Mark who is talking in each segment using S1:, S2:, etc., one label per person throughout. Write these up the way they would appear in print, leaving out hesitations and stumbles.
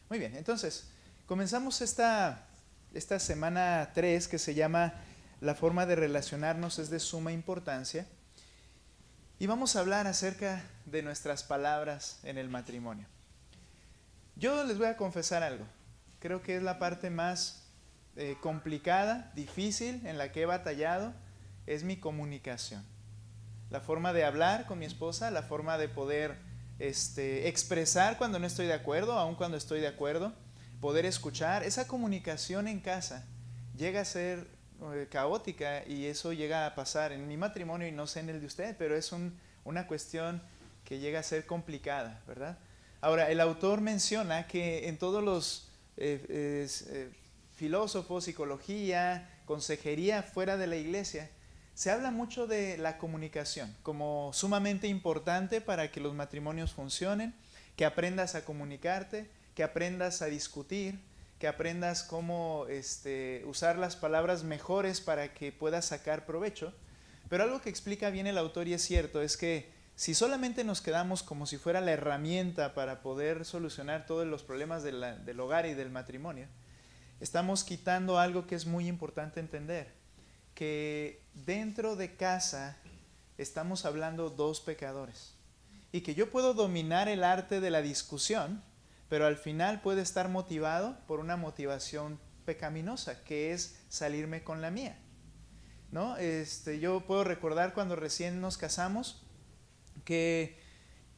S1: Muy bien, entonces, comenzamos esta semana 3 que se llama La forma de relacionarnos es de suma importancia. Y vamos a hablar acerca de nuestras palabras en el matrimonio. Yo les voy a confesar algo. Creo que es la parte más complicada, difícil, en la que he batallado, es mi comunicación. La forma de hablar con mi esposa, la forma de poder expresar cuando no estoy de acuerdo, aun cuando estoy de acuerdo, poder escuchar. Esa comunicación en casa llega a ser caótica y eso llega a pasar en mi matrimonio y no sé en el de usted, pero es una cuestión que llega a ser complicada, ¿verdad? Ahora, el autor menciona que en todos los filósofos, psicología, consejería fuera de la iglesia, se habla mucho de la comunicación como sumamente importante para que los matrimonios funcionen, que aprendas a comunicarte, que aprendas a discutir, que aprendas cómo usar las palabras mejores para que puedas sacar provecho. Pero algo que explica bien el autor, y es cierto, es que si solamente nos quedamos como si fuera la herramienta para poder solucionar todos los problemas del hogar y del matrimonio, estamos quitando algo que es muy importante entender, que dentro de casa estamos hablando dos pecadores y que yo puedo dominar el arte de la discusión, pero al final puede estar motivado por una motivación pecaminosa, que es salirme con la mía, ¿no? Yo puedo recordar cuando recién nos casamos que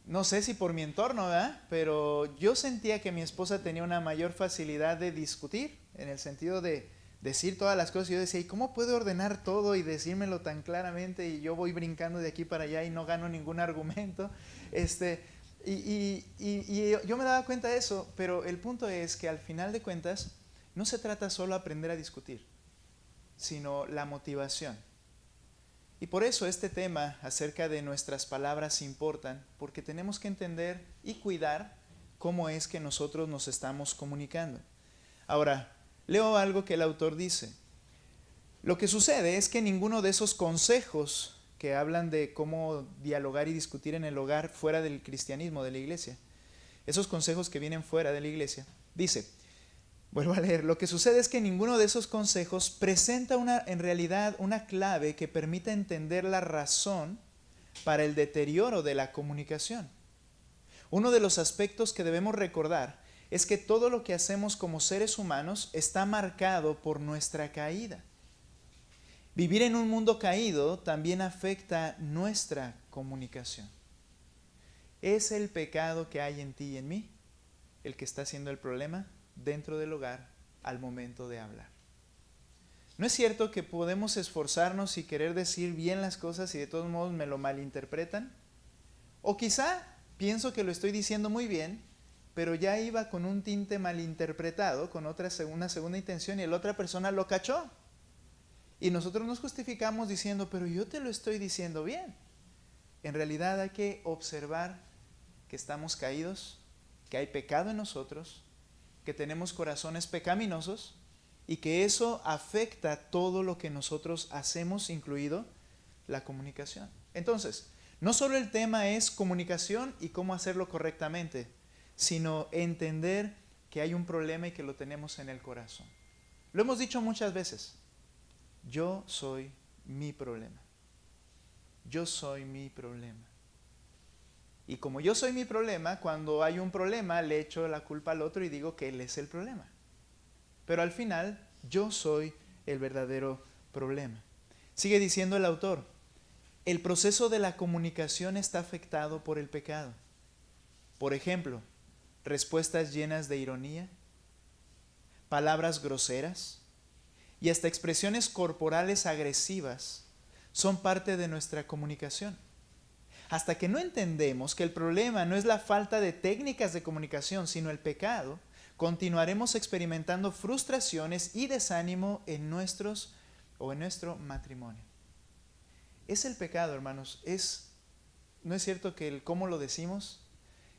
S1: no sé si por mi entorno, ¿verdad? Pero yo sentía que mi esposa tenía una mayor facilidad de discutir, en el sentido de decir todas las cosas. Y yo decía, ¿y cómo puede ordenar todo y decírmelo tan claramente? Y yo voy brincando de aquí para allá y no gano ningún argumento. Y yo me daba cuenta de eso, pero el punto es que al final de cuentas no se trata solo de aprender a discutir, sino la motivación. Y por eso este tema acerca de nuestras palabras importan, porque tenemos que entender y cuidar cómo es que nosotros nos estamos comunicando. Ahora, leo algo que el autor dice. Lo que sucede es que ninguno de esos consejos que hablan de cómo dialogar y discutir en el hogar fuera del cristianismo, de la iglesia, esos consejos que vienen fuera de la iglesia, dice, vuelvo a leer, lo que sucede es que ninguno de esos consejos presenta en realidad una clave que permita entender la razón para el deterioro de la comunicación. Uno de los aspectos que debemos recordar es que todo lo que hacemos como seres humanos está marcado por nuestra caída. Vivir en un mundo caído también afecta nuestra comunicación. ¿Es el pecado que hay en ti y en mí el que está siendo el problema dentro del hogar al momento de hablar? ¿No es cierto que podemos esforzarnos y querer decir bien las cosas y de todos modos me lo malinterpretan? O quizá pienso que lo estoy diciendo muy bien, pero ya iba con un tinte malinterpretado, con una segunda intención, y la otra persona lo cachó. Y nosotros nos justificamos diciendo, pero yo te lo estoy diciendo bien. En realidad hay que observar que estamos caídos, que hay pecado en nosotros, que tenemos corazones pecaminosos y que eso afecta todo lo que nosotros hacemos, incluido la comunicación. Entonces, no solo el tema es comunicación y cómo hacerlo correctamente, sino entender que hay un problema y que lo tenemos en el corazón. Lo hemos dicho muchas veces, yo soy mi problema. Yo soy mi problema. Y como yo soy mi problema, cuando hay un problema le echo la culpa al otro y digo que él es el problema. Pero al final yo soy el verdadero problema. Sigue diciendo el autor, el proceso de la comunicación está afectado por el pecado. Por ejemplo, respuestas llenas de ironía, palabras groseras y hasta expresiones corporales agresivas son parte de nuestra comunicación. Hasta que no entendemos que el problema no es la falta de técnicas de comunicación, sino el pecado, continuaremos experimentando frustraciones y desánimo en nuestro matrimonio. Es el pecado, hermanos. ¿No es cierto que el cómo lo decimos?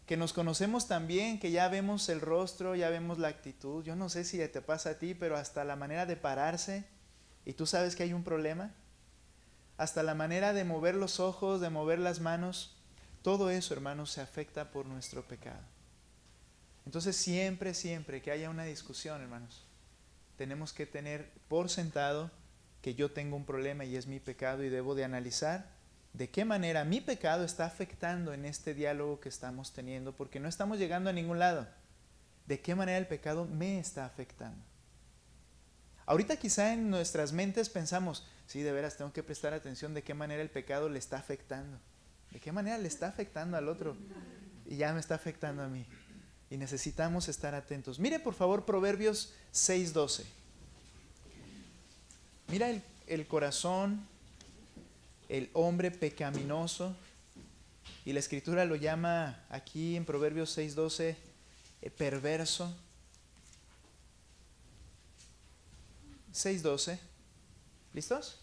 S1: Que nos conocemos tan bien, que ya vemos el rostro, ya vemos la actitud. Yo no sé si te pasa a ti, pero hasta la manera de pararse, y tú sabes que hay un problema. Hasta la manera de mover los ojos, de mover las manos. Todo eso, hermanos, se afecta por nuestro pecado. Entonces siempre, siempre que haya una discusión, hermanos, tenemos que tener por sentado que yo tengo un problema y es mi pecado y debo de analizar de qué manera mi pecado está afectando en este diálogo que estamos teniendo, porque no estamos llegando a ningún lado. ¿De qué manera el pecado me está afectando? Ahorita quizá en nuestras mentes pensamos, sí, de veras tengo que prestar atención de qué manera el pecado le está afectando. ¿De qué manera le está afectando al otro? Y ya me está afectando a mí. Y necesitamos estar atentos. Mire por favor Proverbios 6:12. Mira el corazón, el hombre pecaminoso. Y la Escritura lo llama aquí en Proverbios 6:12 perverso. 6:12. ¿Listos?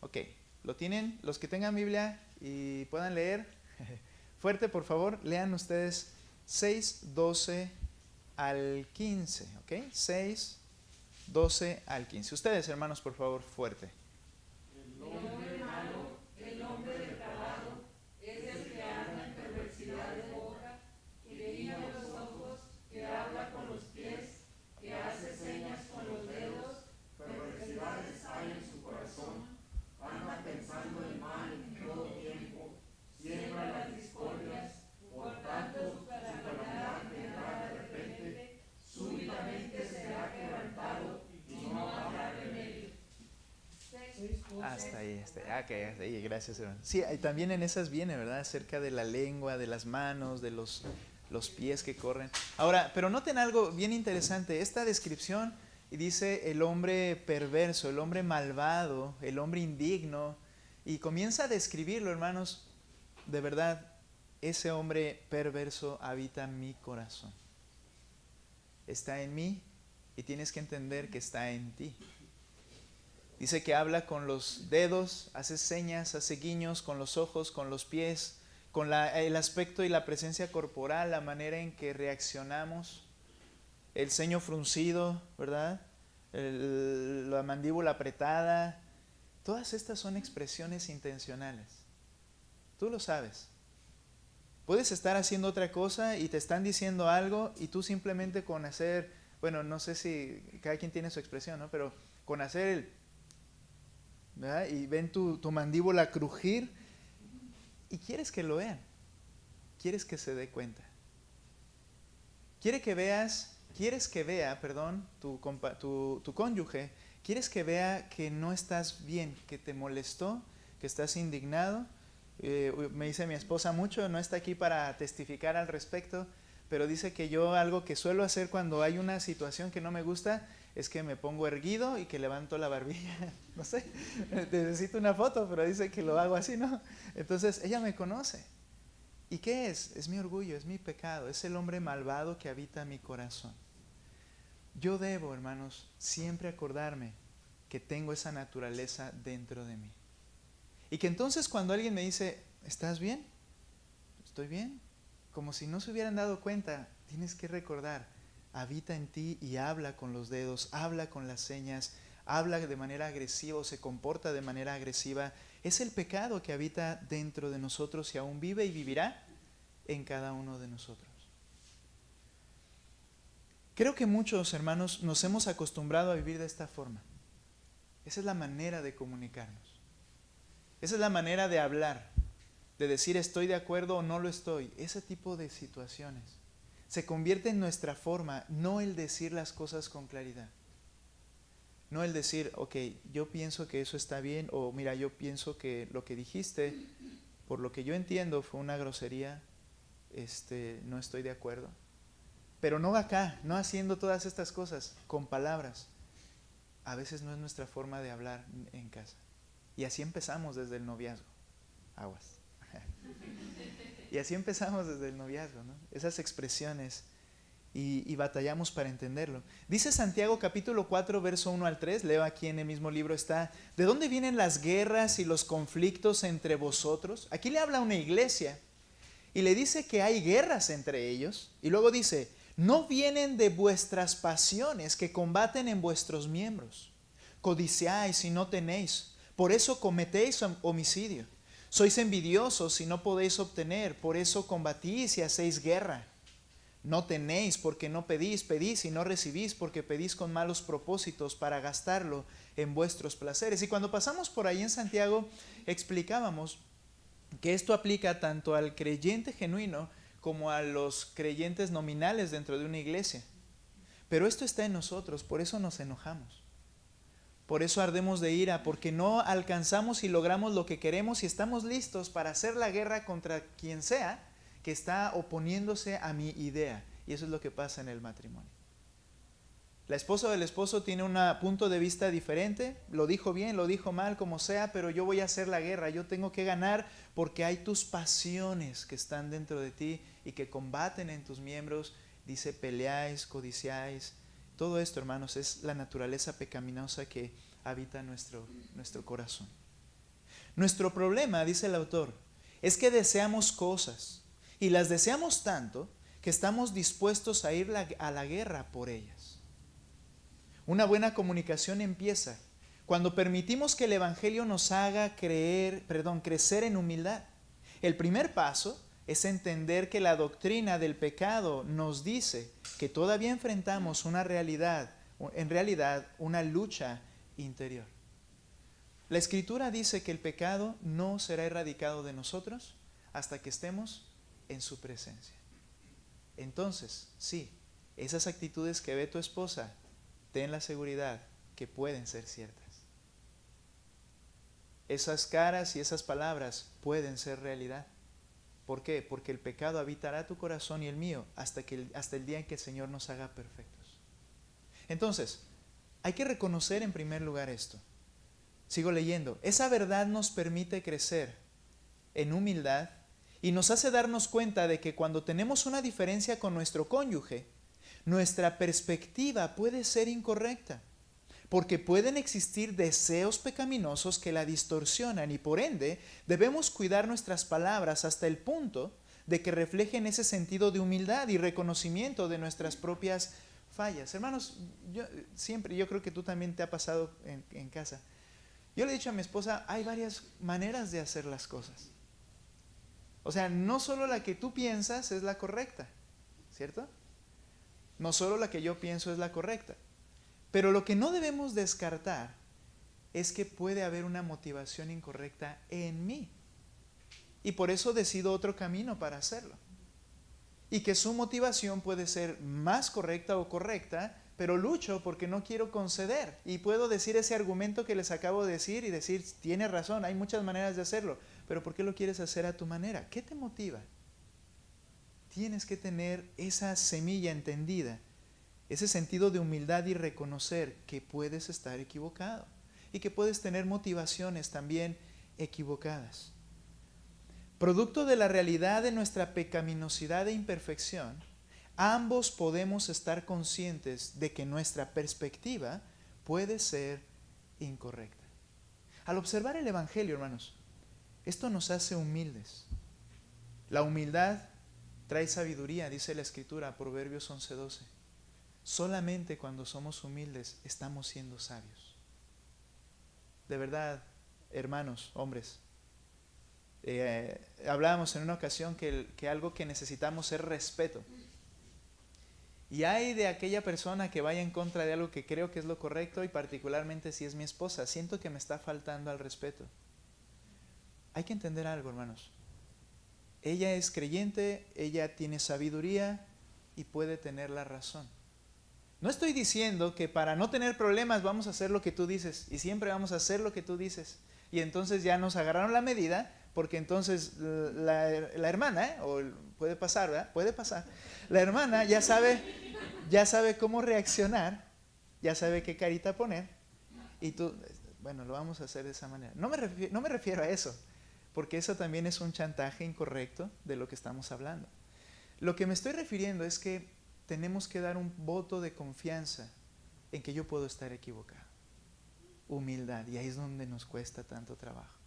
S1: Ok. ¿Lo tienen? Los que tengan Biblia y puedan leer. Fuerte, por favor. Lean ustedes 6:12 al 15. ¿Ok? 6:12 al 15. Ustedes, hermanos, por favor, fuerte.
S2: El hombre malo, el hombre depravado, es el que anda en perversidad de boca, que guiña los ojos, que habla con los pies, que hace señas con los dedos, perversidades hay en su corazón, anda pensando el mal en todo tiempo, siembra las discordias, por tanto su calamidad vendrá de repente, súbitamente será quebrantado y no habrá remedio.
S1: Hasta ahí, hasta ahí, gracias, hermano. Sí, y también en esas viene, ¿verdad? Acerca de la lengua, de las manos, de los pies que corren. Ahora, pero noten algo bien interesante. Esta descripción dice el hombre perverso, el hombre malvado, el hombre indigno. Y comienza a describirlo, hermanos. De verdad, ese hombre perverso habita mi corazón. Está en mí y tienes que entender que está en ti. Dice que habla con los dedos, hace señas, hace guiños con los ojos, con los pies, con el aspecto y la presencia corporal, la manera en que reaccionamos, el ceño fruncido, ¿verdad? La mandíbula apretada. Todas estas son expresiones intencionales. Tú lo sabes. Puedes estar haciendo otra cosa y te están diciendo algo y tú simplemente con hacer, bueno, no sé si cada quien tiene su expresión, ¿no? Pero con hacer el... ¿verdad? Y ven tu mandíbula crujir y quieres que lo vean, quieres que se dé cuenta, quieres que vea, tu cónyuge, quieres que vea que no estás bien, que te molestó, que estás indignado. Me dice mi esposa mucho, no está aquí para testificar al respecto, pero dice que yo algo que suelo hacer cuando hay una situación que no me gusta es que me pongo erguido y que levanto la barbilla. No sé, necesito una foto, pero dice que lo hago así, ¿no? Entonces ella me conoce. ¿Y qué es? Es mi orgullo, es mi pecado, es el hombre malvado que habita mi corazón. Yo debo, hermanos, siempre acordarme que tengo esa naturaleza dentro de mí. Y que entonces cuando alguien me dice, ¿estás bien? ¿Estoy bien? Como si no se hubieran dado cuenta, tienes que recordar, habita en ti y habla con los dedos, habla con las señas, habla de manera agresiva o se comporta de manera agresiva. Es el pecado que habita dentro de nosotros y aún vive y vivirá en cada uno de nosotros. Creo que muchos, hermanos, nos hemos acostumbrado a vivir de esta forma. Esa es la manera de comunicarnos. Esa es la manera de hablar, de decir estoy de acuerdo o no lo estoy. Ese tipo de situaciones se convierte en nuestra forma, no el decir las cosas con claridad. No el decir, ok, yo pienso que eso está bien, o mira, yo pienso que lo que dijiste, por lo que yo entiendo, fue una grosería, no estoy de acuerdo. Pero no acá, no haciendo todas estas cosas con palabras. A veces no es nuestra forma de hablar en casa. Y así empezamos desde el noviazgo. Aguas. Y así empezamos desde el noviazgo, ¿no? Esas expresiones. Y batallamos para entenderlo. Dice Santiago capítulo 4, verso 1 al 3, leo aquí en el mismo libro está, ¿de dónde vienen las guerras y los conflictos entre vosotros? Aquí le habla a una iglesia y le dice que hay guerras entre ellos. Y luego dice, no vienen de vuestras pasiones que combaten en vuestros miembros. Codiciáis y no tenéis, por eso cometéis homicidio. Sois envidiosos y no podéis obtener, por eso combatís y hacéis guerra. No tenéis porque no pedís, pedís y no recibís porque pedís con malos propósitos para gastarlo en vuestros placeres. Y cuando pasamos por ahí en Santiago, explicábamos que esto aplica tanto al creyente genuino como a los creyentes nominales dentro de una iglesia. Pero esto está en nosotros, por eso nos enojamos. Por eso ardemos de ira, porque no alcanzamos y logramos lo que queremos y estamos listos para hacer la guerra contra quien sea que está oponiéndose a mi idea. Y eso es lo que pasa en el matrimonio. La esposa o el esposo tiene un punto de vista diferente, lo dijo bien, lo dijo mal, como sea, pero yo voy a hacer la guerra, yo tengo que ganar porque hay tus pasiones que están dentro de ti y que combaten en tus miembros. Dice, peleáis, codiciáis. Todo esto, hermanos, es la naturaleza pecaminosa que habita nuestro corazón. Nuestro problema, dice el autor, es que deseamos cosas y las deseamos tanto que estamos dispuestos a ir a la guerra por ellas. Una buena comunicación empieza cuando permitimos que el Evangelio nos haga crecer en humildad. El primer paso es entender que la doctrina del pecado nos dice que todavía enfrentamos en realidad una lucha interior. La Escritura dice que el pecado no será erradicado de nosotros hasta que estemos en su presencia. Entonces, sí, esas actitudes que ve tu esposa, ten la seguridad que pueden ser ciertas. Esas caras y esas palabras pueden ser realidad. ¿Por qué? Porque el pecado habitará tu corazón y el mío hasta el día en que el Señor nos haga perfectos. Entonces, hay que reconocer en primer lugar esto. Sigo leyendo. Esa verdad nos permite crecer en humildad y nos hace darnos cuenta de que cuando tenemos una diferencia con nuestro cónyuge, nuestra perspectiva puede ser incorrecta, porque pueden existir deseos pecaminosos que la distorsionan y por ende debemos cuidar nuestras palabras hasta el punto de que reflejen ese sentido de humildad y reconocimiento de nuestras propias fallas. Hermanos, yo creo que tú también te ha pasado en casa. Yo le he dicho a mi esposa, hay varias maneras de hacer las cosas. O sea, no solo la que tú piensas es la correcta, ¿cierto? No solo la que yo pienso es la correcta. Pero lo que no debemos descartar es que puede haber una motivación incorrecta en mí. Y por eso decido otro camino para hacerlo. Y que su motivación puede ser más correcta o correcta, pero lucho porque no quiero conceder. Y puedo decir ese argumento que les acabo de decir y decir, tiene razón, hay muchas maneras de hacerlo. Pero ¿por qué lo quieres hacer a tu manera? ¿Qué te motiva? Tienes que tener esa semilla entendida, ese sentido de humildad y reconocer que puedes estar equivocado y que puedes tener motivaciones también equivocadas. Producto de la realidad de nuestra pecaminosidad e imperfección, ambos podemos estar conscientes de que nuestra perspectiva puede ser incorrecta. Al observar el Evangelio, hermanos, esto nos hace humildes. La humildad trae sabiduría, dice la Escritura, Proverbios 11:12. Solamente cuando somos humildes estamos siendo sabios. De verdad, hermanos, hombres, hablábamos en una ocasión que algo que necesitamos es respeto. Y hay de aquella persona que vaya en contra de algo que creo que es lo correcto, y particularmente si es mi esposa, siento que me está faltando al respeto. Hay que entender algo, hermanos. Ella es creyente, ella tiene sabiduría y puede tener la razón. No estoy diciendo que para no tener problemas vamos a hacer lo que tú dices y siempre vamos a hacer lo que tú dices. Y entonces ya nos agarraron la medida, porque entonces la hermana, o puede pasar, ¿verdad? Puede pasar. La hermana ya sabe cómo reaccionar, ya sabe qué carita poner, y tú, bueno, lo vamos a hacer de esa manera. No me refiero a eso, porque eso también es un chantaje incorrecto de lo que estamos hablando. Lo que me estoy refiriendo es que tenemos que dar un voto de confianza en que yo puedo estar equivocado. Humildad, y ahí es donde nos cuesta tanto trabajo.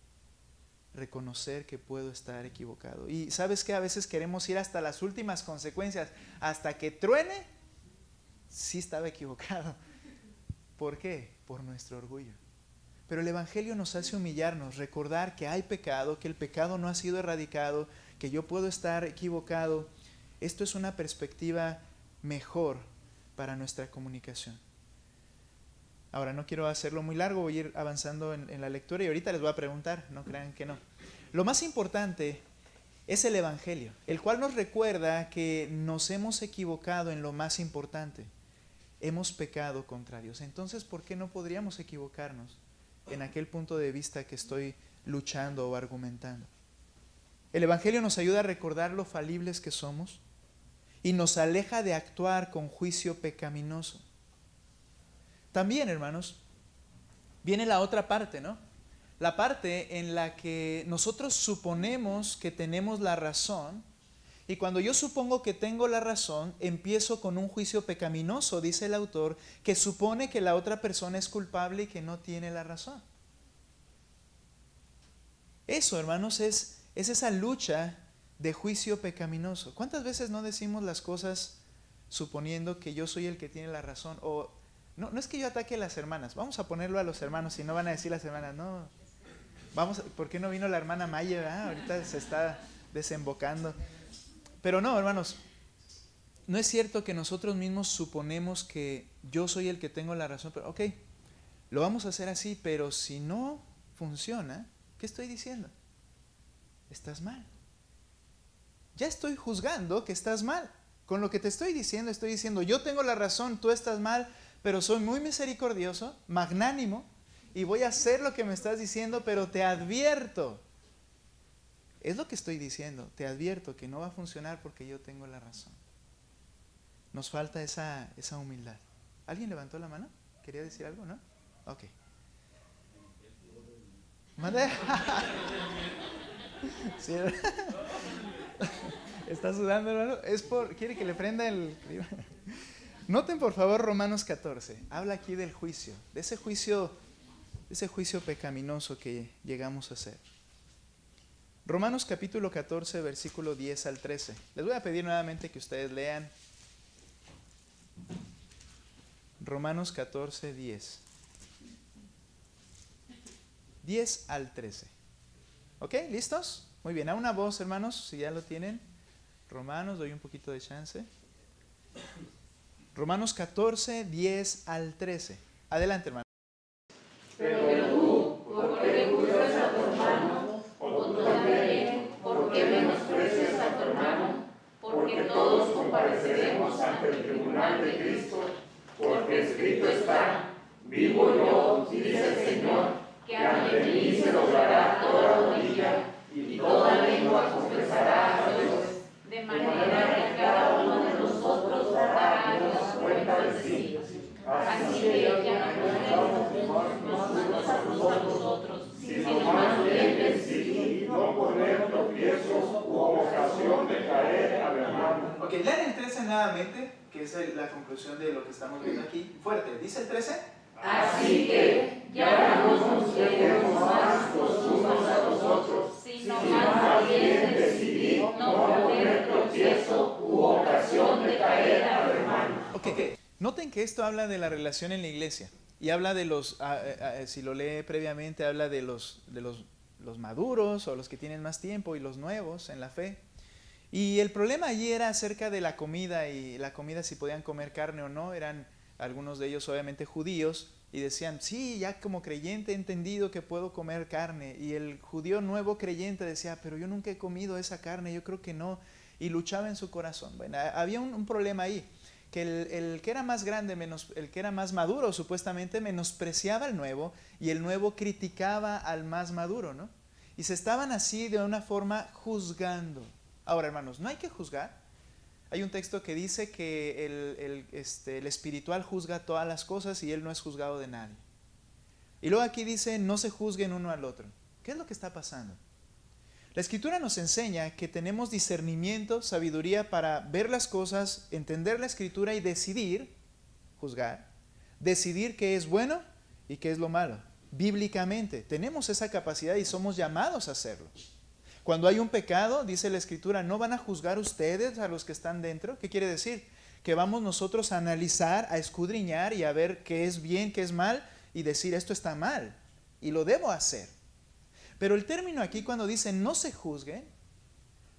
S1: Reconocer que puedo estar equivocado. Y sabes que a veces queremos ir hasta las últimas consecuencias, hasta que truene, sí estaba equivocado. ¿Por qué? Por nuestro orgullo. Pero el Evangelio nos hace humillarnos, recordar que hay pecado, que el pecado no ha sido erradicado, que yo puedo estar equivocado. esto es una perspectiva mejor para nuestra comunicación. Ahora, no quiero hacerlo muy largo, voy a ir avanzando en la lectura y ahorita les voy a preguntar, no crean que no. Lo más importante es el Evangelio, el cual nos recuerda que nos hemos equivocado en lo más importante. Hemos pecado contra Dios. Entonces, ¿por qué no podríamos equivocarnos en aquel punto de vista que estoy luchando o argumentando? El Evangelio nos ayuda a recordar lo falibles que somos y nos aleja de actuar con juicio pecaminoso. También, hermanos, viene la otra parte, ¿no? La parte en la que nosotros suponemos que tenemos la razón, y cuando yo supongo que tengo la razón, empiezo con un juicio pecaminoso, dice el autor, que supone que la otra persona es culpable y que no tiene la razón. Eso, hermanos, es esa lucha de juicio pecaminoso. ¿Cuántas veces no decimos las cosas suponiendo que yo soy el que tiene la razón? O no es que yo ataque a las hermanas, vamos a ponerlo a los hermanos, si no van a decir las hermanas, no, ¿por qué no vino la hermana Maya? Ahorita se está desembocando. Pero no, hermanos, no es cierto que nosotros mismos suponemos que yo soy el que tengo la razón, pero ok, lo vamos a hacer así, pero si no funciona, ¿qué estoy diciendo? Estás mal. Ya estoy juzgando que estás mal. Con lo que te estoy diciendo, yo tengo la razón, tú estás mal, pero soy muy misericordioso, magnánimo, y voy a hacer lo que me estás diciendo, pero te advierto. Es lo que estoy diciendo, te advierto que no va a funcionar porque yo tengo la razón. Nos falta esa humildad. ¿Alguien levantó la mano? ¿Quería decir algo, no? Ok. ¿Mande? Sí. ¿Está sudando, hermano? ¿Quiere que le prenda el...? Noten, por favor, Romanos 14. Habla aquí del juicio, de ese juicio pecaminoso que llegamos a hacer. Romanos capítulo 14, versículo 10 al 13. Les voy a pedir nuevamente que ustedes lean. Romanos 14, 10. 10 al 13. ¿Ok? ¿Listos? Muy bien. A una voz, hermanos, si ya lo tienen. Romanos, doy un poquito de chance. Romanos 14, 10 al 13. Adelante, hermano.
S2: Pero tú, ¿por qué juzgas a tu hermano? O tú también, ¿por qué menosprecias a tu hermano? Porque todos compareceremos ante el tribunal de Cristo, porque escrito está: vivo yo, dice el Señor, que ante mí se doblará toda rodilla y toda lengua confesará a Dios, de manera que cada uno de nosotros dará a Dios cuenta de sí. Así que ya no podemos los unos a los otros, sino más bien decidir no poner tropiezos u ocasión de caer al hermano.
S1: Ok, lean el 13 nuevamente, que es la conclusión de lo que estamos viendo aquí. Fuerte, ¿dice el 13?
S2: Así que ya no nos juzguemos más los unos a los otros, sino más bien decidir no poner tropiezo u ocasión de caer al hermano.
S1: Ok, noten que esto habla de la relación en la iglesia y habla de los, si lo lee previamente, habla de los maduros o los que tienen más tiempo y los nuevos en la fe. Y el problema allí era acerca de la comida y la comida, si podían comer carne o no. Eran algunos de ellos obviamente judíos y decían, sí, ya como creyente he entendido que puedo comer carne. Y el judío nuevo creyente decía, pero yo nunca he comido esa carne, yo creo que no. Y luchaba en su corazón. Bueno, había un problema ahí, que el que era más grande, el que era más maduro supuestamente menospreciaba al nuevo y el nuevo criticaba al más maduro, ¿no? Y se estaban así de una forma juzgando. Ahora, hermanos, no hay que juzgar. Hay un texto que dice que el espiritual juzga todas las cosas y él no es juzgado de nadie. Y luego aquí dice, no se juzguen uno al otro. ¿Qué es lo que está pasando? La Escritura nos enseña que tenemos discernimiento, sabiduría para ver las cosas, entender la Escritura y decidir, juzgar, decidir qué es bueno y qué es lo malo. Bíblicamente tenemos esa capacidad y somos llamados a hacerlo. Cuando hay un pecado, dice la Escritura, ¿no van a juzgar ustedes a los que están dentro? ¿Qué quiere decir? Que vamos nosotros a analizar, a escudriñar y a ver qué es bien, qué es mal y decir esto está mal y lo debo hacer. Pero el término aquí cuando dice no se juzguen,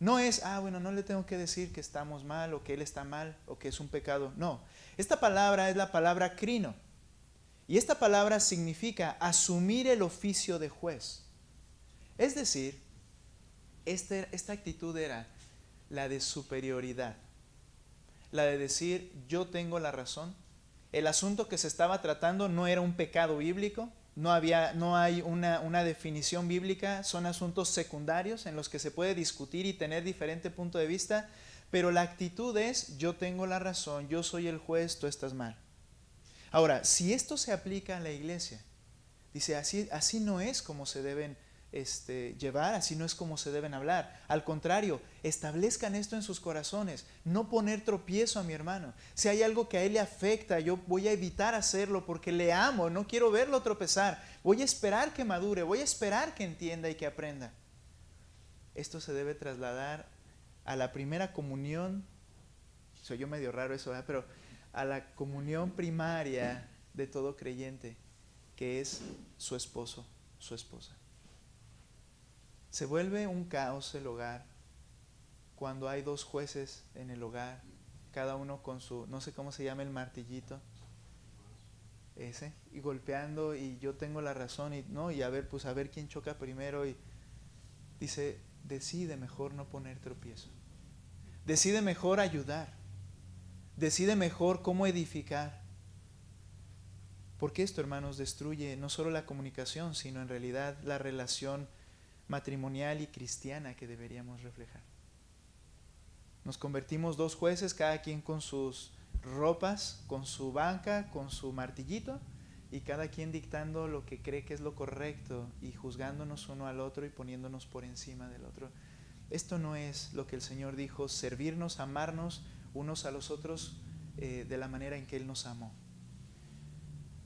S1: No es, bueno, no le tengo que decir que estamos mal o que él está mal o que es un pecado. No, esta palabra es la palabra crino. Y esta palabra significa asumir el oficio de juez. Es decir, esta actitud era la de superioridad. La de decir, yo tengo la razón. El asunto que se estaba tratando no era un pecado bíblico. No hay una definición bíblica, son asuntos secundarios en los que se puede discutir y tener diferente punto de vista, pero la actitud es, yo tengo la razón, yo soy el juez, tú estás mal. Ahora, si esto se aplica a la iglesia, dice, así no es como se deben llevar, así no es como se deben hablar. Al contrario, establezcan esto en sus corazones, no poner tropiezo a mi hermano. Si hay algo que a él le afecta, yo voy a evitar hacerlo porque le amo, no quiero verlo tropezar. Voy a esperar que madure, voy a esperar que entienda y que aprenda. Esto se debe trasladar a la primera comunión. Soy yo medio raro eso, ¿verdad? Pero a la comunión primaria de todo creyente, que es su esposo, su esposa. Se vuelve un caos el hogar cuando hay dos jueces en el hogar, cada uno con su, no sé cómo se llama el martillito, ese, y golpeando, y yo tengo la razón, y a ver quién choca primero, y dice, decide mejor no poner tropiezo, decide mejor ayudar, decide mejor cómo edificar. Porque esto, hermanos, destruye no solo la comunicación, sino en realidad la relación matrimonial y cristiana que deberíamos reflejar. Nos convertimos dos jueces, cada quien con sus ropas, con su banca, con su martillito, y cada quien dictando lo que cree que es lo correcto y juzgándonos uno al otro y poniéndonos por encima del otro. Esto no es lo que el Señor dijo, servirnos, amarnos unos a los otros de la manera en que Él nos amó.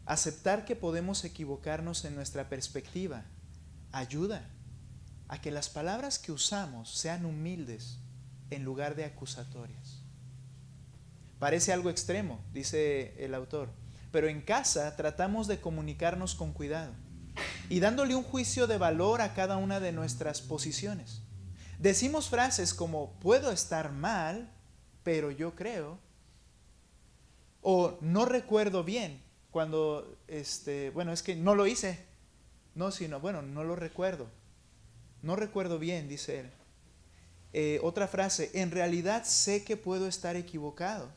S1: Aceptar que podemos equivocarnos en nuestra perspectiva ayuda a que las palabras que usamos sean humildes en lugar de acusatorias. Parece algo extremo, dice el autor, pero en casa tratamos de comunicarnos con cuidado y dándole un juicio de valor a cada una de nuestras posiciones. Decimos frases como, puedo estar mal, pero yo creo, o no recuerdo bien, cuando, es que no lo hice, no lo recuerdo. No recuerdo bien, dice él. Otra frase, en realidad sé que puedo estar equivocado.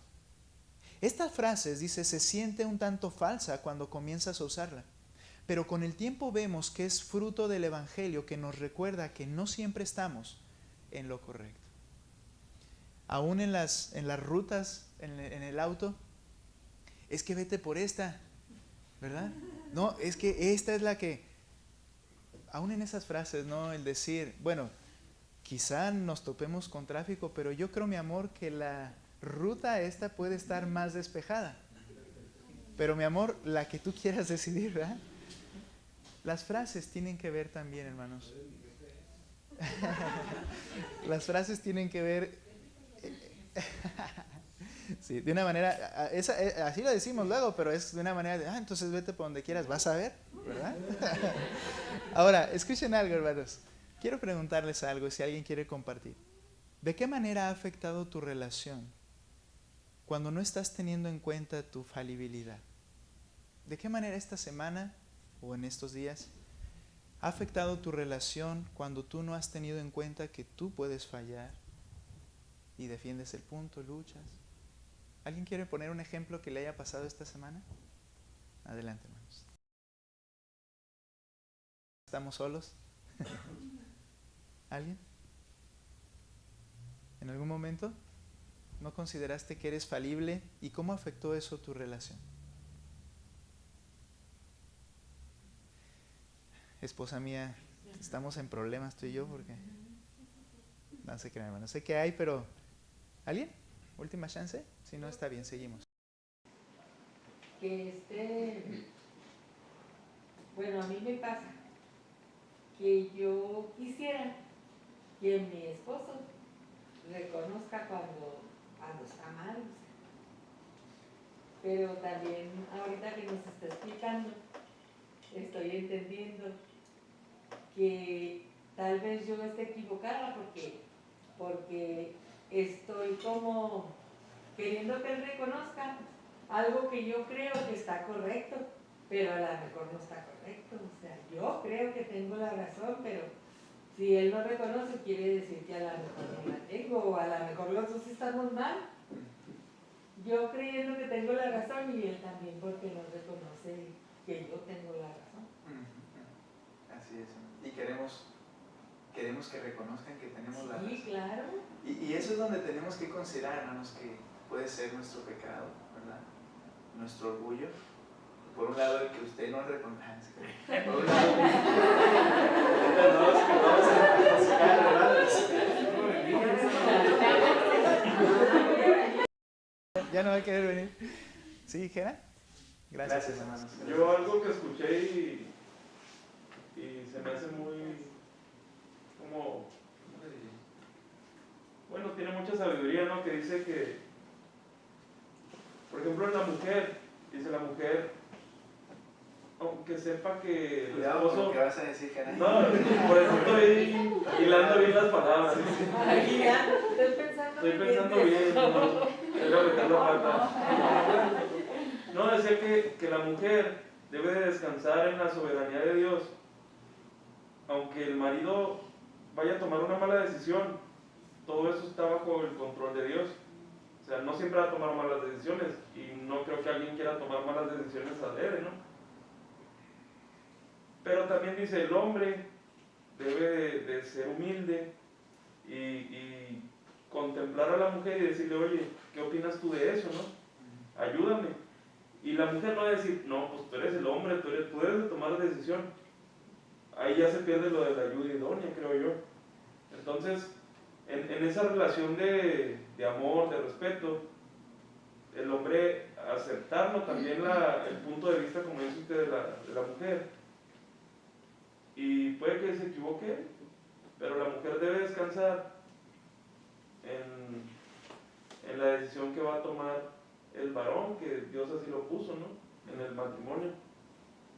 S1: Estas frases, dice, se siente un tanto falsa cuando comienzas a usarla, pero con el tiempo vemos que es fruto del Evangelio que nos recuerda que no siempre estamos en lo correcto. Aún en las rutas, en el auto, es que vete por esta, ¿verdad? No, es que esta es la que... Aún en esas frases, ¿no? El decir, bueno, quizá nos topemos con tráfico, pero yo creo, mi amor, que la ruta esta puede estar más despejada. Pero, mi amor, la que tú quieras decidir, ¿verdad? Las frases tienen que ver también, hermanos. Las frases tienen que ver... Sí, de una manera, así lo decimos luego, pero es de una manera de, entonces vete por donde quieras, vas a ver, ¿verdad? Ahora, escuchen algo, hermanos. Quiero preguntarles algo, si alguien quiere compartir. ¿De qué manera ha afectado tu relación cuando no estás teniendo en cuenta tu falibilidad? ¿De qué manera esta semana o en estos días ha afectado tu relación cuando tú no has tenido en cuenta que tú puedes fallar y defiendes el punto, luchas? ¿Alguien quiere poner un ejemplo que le haya pasado esta semana? Adelante, hermanos. ¿Estamos solos? ¿Alguien? ¿En algún momento no consideraste que eres falible? ¿Y cómo afectó eso tu relación? Esposa mía, estamos en problemas tú y yo porque... No sé qué, hermano. Sé que hay, pero... ¿Alguien? ¿Última chance? Si no, está bien, seguimos.
S2: Bueno, a mí me pasa que yo quisiera que mi esposo reconozca cuando está mal, pero también ahorita que nos está explicando, estoy entendiendo que tal vez yo esté equivocada porque porque estoy como queriendo que él reconozca algo que yo creo que está correcto, pero a lo mejor no está correcto. O sea, yo creo que tengo la razón, pero si él no reconoce, quiere decir que a lo mejor no la tengo, o a lo mejor los dos estamos mal. Yo creyendo que tengo la razón y él también porque no reconoce que yo tengo la razón.
S1: Así es. Y queremos que reconozcan que tenemos la razón.
S2: Sí, claro.
S1: Y eso es donde tenemos que considerar, hermanos, que puede ser nuestro pecado, ¿verdad? Nuestro orgullo. Por un lado, el que usted no reconoce. Por un lado, vamos a reconciliar, ¿verdad? Ya no va a querer venir. ¿Sí, Jera? Gracias, hermanos.
S3: Yo algo que escuché y se me hace muy como, bueno, tiene mucha sabiduría, ¿no? Que dice que, por ejemplo, en la mujer, dice la mujer, aunque sepa que el
S1: Cuidado con
S3: esposo...
S1: lo que vas a decir, Jera.
S3: No, por eso estoy hilando bien las palabras.
S2: Estoy
S3: Pensando bien, no, era meter la pata. No, decía que la mujer debe de descansar en la soberanía de Dios, aunque el marido vaya a tomar una mala decisión, todo eso está bajo el control de Dios. O sea, no siempre va a tomar malas decisiones, y no creo que alguien quiera tomar malas decisiones adrede, ¿no? Pero también dice, el hombre debe de ser humilde y contemplar a la mujer y decirle, oye, ¿qué opinas tú de eso, no? Ayúdame. Y la mujer no va a decir, no, pues tú eres el hombre, tú debes de tomar la decisión. Ahí ya se pierde lo de la ayuda idónea, creo yo. Entonces, en esa relación de amor, de respeto, el hombre aceptarlo también el punto de vista, como dice usted, de la mujer. Y puede que se equivoque, pero la mujer debe descansar en la decisión que va a tomar el varón, que Dios así lo puso, ¿no? En el matrimonio.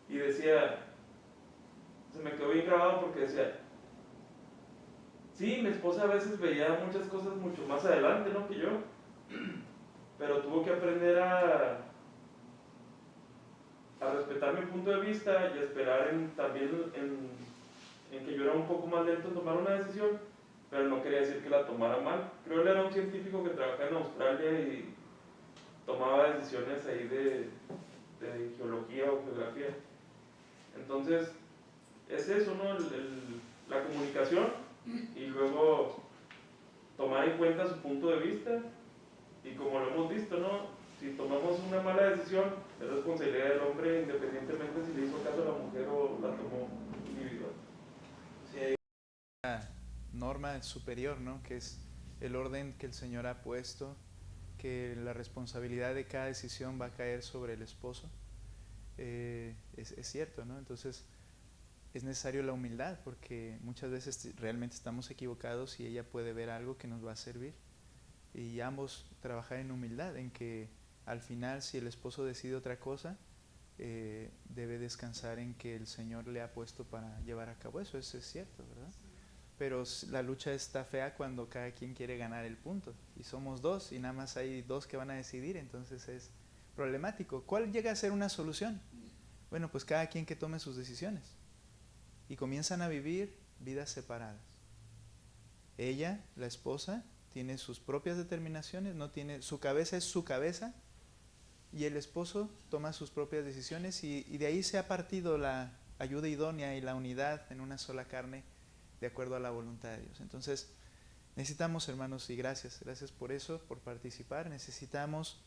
S3: Y decía, se me quedó bien grabado porque decía, sí, mi esposa a veces veía muchas cosas mucho más adelante, ¿no? Que yo, pero tuvo que aprender a respetar mi punto de vista y a esperar también en que yo era un poco más lento en tomar una decisión, pero no quería decir que la tomara mal. Creo que él era un científico que trabajaba en Australia y tomaba decisiones ahí de geología o geografía. Entonces, es eso, ¿no? La comunicación y luego tomar en cuenta su punto de vista, y como lo hemos visto, ¿no? Si tomamos una mala decisión, es responsabilidad del hombre, independientemente si le hizo caso a la mujer o la tomó individual.
S1: Sí, hay una norma superior, ¿no? Que es el orden que el Señor ha puesto, que la responsabilidad de cada decisión va a caer sobre el esposo. Es cierto, ¿no? Entonces es necesario la humildad, porque muchas veces realmente estamos equivocados y ella puede ver algo que nos va a servir, y ambos trabajar en humildad, en que al final, si el esposo decide otra cosa, debe descansar en que el Señor le ha puesto para llevar a cabo eso. Eso es cierto, ¿verdad? Pero la lucha está fea cuando cada quien quiere ganar el punto, y somos dos y nada más hay dos que van a decidir, entonces es problemático. ¿Cuál llega a ser una solución? Bueno, pues cada quien que tome sus decisiones y comienzan a vivir vidas separadas. Ella, la esposa, tiene sus propias determinaciones, no tiene, su cabeza es su cabeza, y el esposo toma sus propias decisiones, y de ahí se ha partido la ayuda idónea y la unidad en una sola carne, de acuerdo a la voluntad de Dios. Entonces, necesitamos, hermanos, y gracias por eso, por participar. Necesitamos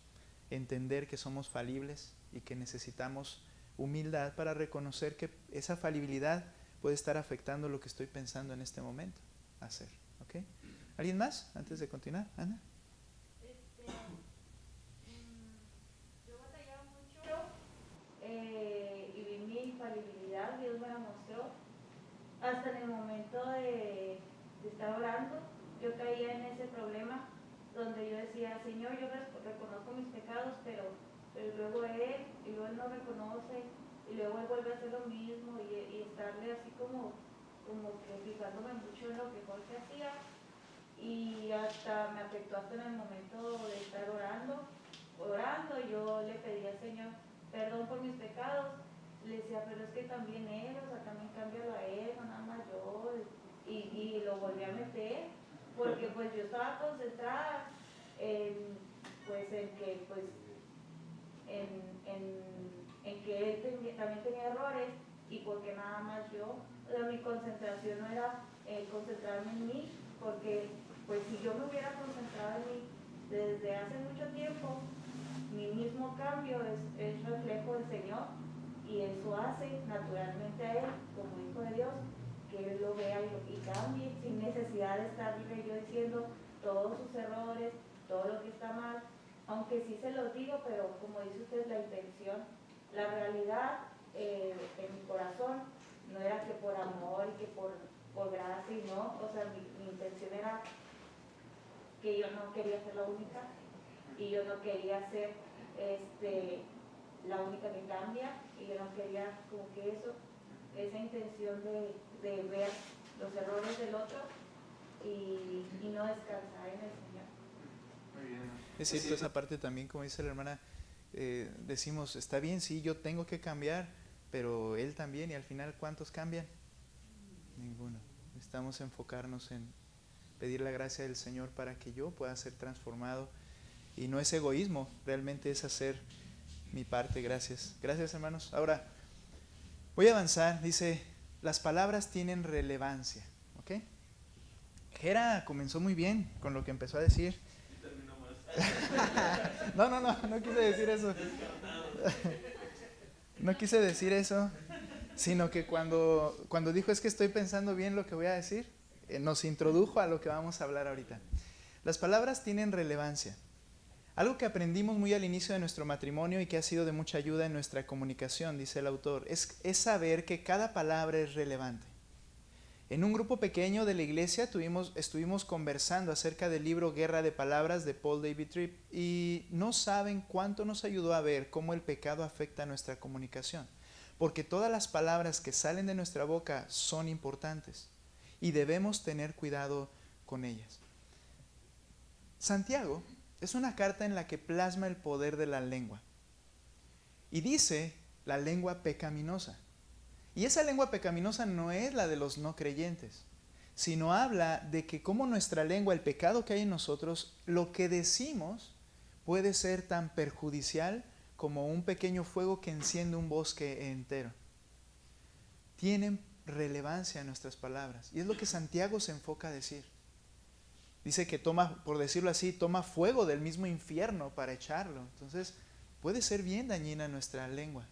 S1: entender que somos falibles y que necesitamos humildad para reconocer que esa falibilidad puede estar afectando lo que estoy pensando en este momento hacer. ¿Ok? ¿Alguien más antes de continuar? Ana.
S4: Yo batallaba mucho y vi mi infalibilidad, Dios me la mostró. Hasta en el momento de estar orando, yo caía en ese problema donde yo decía, Señor, yo reconozco mis pecados, pero luego Él, y luego Él no reconoce, y luego Él vuelve a hacer lo mismo, y estarle así como que fijándome mucho en lo que Jorge hacía. y hasta me afectó hasta en el momento de estar orando, yo le pedí al Señor perdón por mis pecados, le decía, pero es que también él, o sea, también cámbialo a él, no nada más yo, y lo volví a meter, porque pues yo estaba concentrada en, pues en que, pues, en que él también tenía errores, y porque nada más yo, o sea, mi concentración no era concentrarme en mí, porque pues si yo me hubiera concentrado en mí desde hace mucho tiempo, mi mismo cambio es reflejo del Señor, y eso hace naturalmente a él, como hijo de Dios, que él lo vea y cambie, sin necesidad de estarle yo diciendo todos sus errores, todo lo que está mal, aunque sí se los digo, pero como dice usted, la intención, la realidad en mi corazón no era que por amor y que por gracia, y no, o sea, mi intención era que yo no quería ser la única, y yo no quería ser la única que cambia, y yo no quería como que esa intención de ver los errores del otro y no descansar en el Señor.
S1: Muy bien. Es cierto, esa parte también, como dice la hermana, decimos, está bien, sí, yo tengo que cambiar, pero él también, y al final, ¿cuántos cambian? Ninguno. Necesitamos enfocarnos en pedir la gracia del Señor para que yo pueda ser transformado, y no es egoísmo, realmente es hacer mi parte. Gracias. Gracias, hermanos. Ahora, voy a avanzar. Dice, las palabras tienen relevancia. ¿Ok? Gera comenzó muy bien con lo que empezó a decir. No quise decir eso. No quise decir eso, sino que cuando dijo es que estoy pensando bien lo que voy a decir, nos introdujo a lo que vamos a hablar ahorita. Las palabras tienen relevancia. Algo que aprendimos muy al inicio de nuestro matrimonio y que ha sido de mucha ayuda en nuestra comunicación, dice el autor, es saber que cada palabra es relevante. En un grupo pequeño de la iglesia estuvimos conversando acerca del libro Guerra de Palabras de Paul David Tripp, y no saben cuánto nos ayudó a ver cómo el pecado afecta nuestra comunicación, porque todas las palabras que salen de nuestra boca son importantes y debemos tener cuidado con ellas. Santiago es una carta en la que plasma el poder de la lengua y dice la lengua pecaminosa. Y esa lengua pecaminosa no es la de los no creyentes, sino habla de que como nuestra lengua, el pecado que hay en nosotros, lo que decimos puede ser tan perjudicial como un pequeño fuego que enciende un bosque entero. Tienen relevancia nuestras palabras, y es lo que Santiago se enfoca a decir. Dice que toma, por decirlo así, toma fuego del mismo infierno para echarlo. Entonces, puede ser bien dañina nuestra lengua.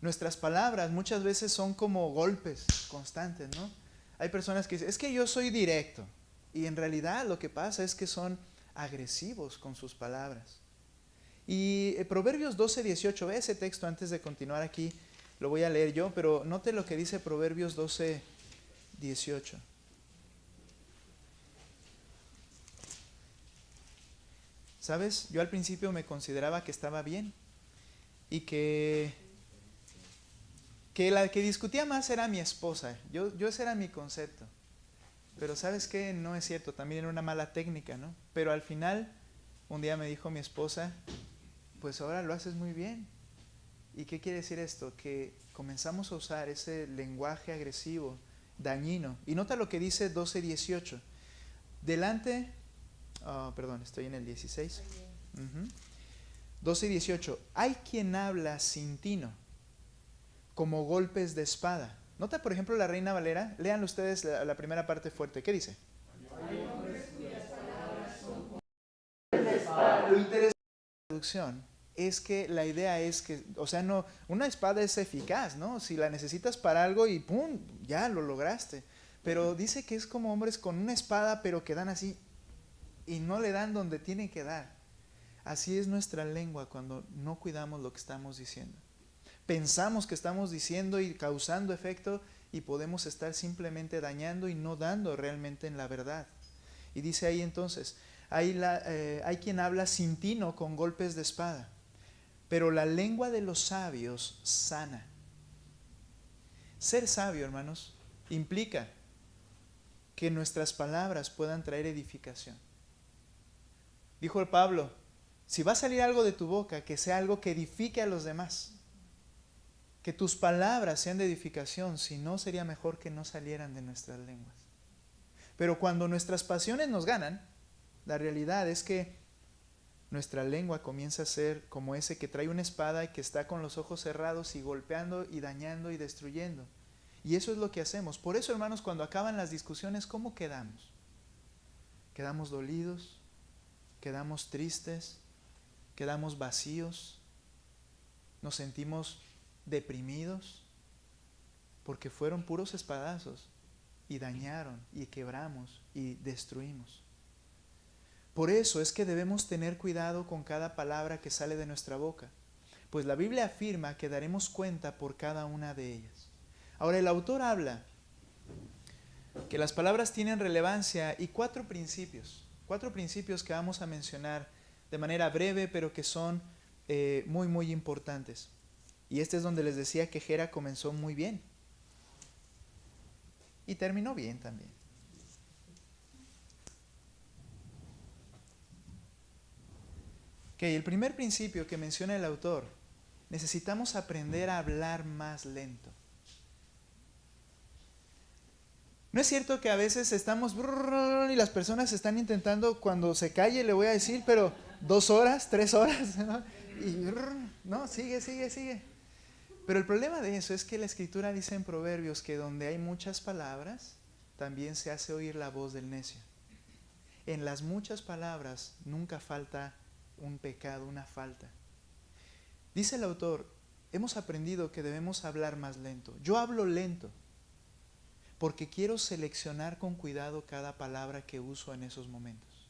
S1: Nuestras palabras muchas veces son como golpes constantes, ¿no? Hay personas que dicen, es que yo soy directo. Y en realidad lo que pasa es que son agresivos con sus palabras. Y Proverbios 12:18, ve ese texto antes de continuar aquí, lo voy a leer yo, pero note lo que dice Proverbios 12:18. ¿Sabes? Yo al principio me consideraba que estaba bien y que la que discutía más era mi esposa. Yo ese era mi concepto. Pero ¿sabes qué? No es cierto, también era una mala técnica, ¿no? Pero al final, un día me dijo mi esposa, pues ahora lo haces muy bien. ¿Y qué quiere decir esto? Que comenzamos a usar ese lenguaje agresivo, dañino. Y nota lo que dice 12:18. Estoy en el 16. 12:18. Hay quien habla sin tino, como golpes de espada. Nota, por ejemplo, la Reina Valera. Lean ustedes la primera parte fuerte. ¿Qué dice? Lo interesante de la traducción es que la idea es que, o sea, no, una espada es eficaz, ¿no? Si la necesitas para algo y ¡pum!, ya lo lograste. Pero dice que es como hombres con una espada, pero que dan así y no le dan donde tienen que dar. Así es nuestra lengua cuando no cuidamos lo que estamos diciendo. Pensamos que estamos diciendo y causando efecto, y podemos estar simplemente dañando y no dando realmente en la verdad. Y dice ahí entonces, hay quien habla sin tino con golpes de espada, pero la lengua de los sabios sana. Ser sabio, hermanos, implica que nuestras palabras puedan traer edificación. Dijo el Pablo, si va a salir algo de tu boca, que sea algo que edifique a los demás. Que tus palabras sean de edificación, si no sería mejor que no salieran de nuestras lenguas. Pero cuando nuestras pasiones nos ganan, la realidad es que nuestra lengua comienza a ser como ese que trae una espada y que está con los ojos cerrados y golpeando y dañando y destruyendo. Y eso es lo que hacemos. Por eso, hermanos, cuando acaban las discusiones, ¿cómo quedamos? ¿Quedamos dolidos? ¿Quedamos tristes? ¿Quedamos vacíos? ¿Nos sentimos deprimidos? Porque fueron puros espadazos y dañaron y quebramos y destruimos. Por eso es que debemos tener cuidado con cada palabra que sale de nuestra boca, pues la Biblia afirma que daremos cuenta por cada una de ellas. Ahora, el autor habla que las palabras tienen relevancia y cuatro principios que vamos a mencionar de manera breve, pero que son muy importantes. Y este es donde les decía que Gera comenzó muy bien y terminó bien también. El primer principio que menciona el autor, necesitamos aprender a hablar más lento. ¿No es cierto que a veces estamos y las personas están intentando, cuando se calle le voy a decir, pero 2 horas, 3 horas, ¿no? Y no, sigue. Pero el problema de eso es que la Escritura dice en Proverbios que donde hay muchas palabras, también se hace oír la voz del necio. En las muchas palabras nunca falta un pecado, una falta. Dice el autor, hemos aprendido que debemos hablar más lento. Yo hablo lento porque quiero seleccionar con cuidado cada palabra que uso en esos momentos.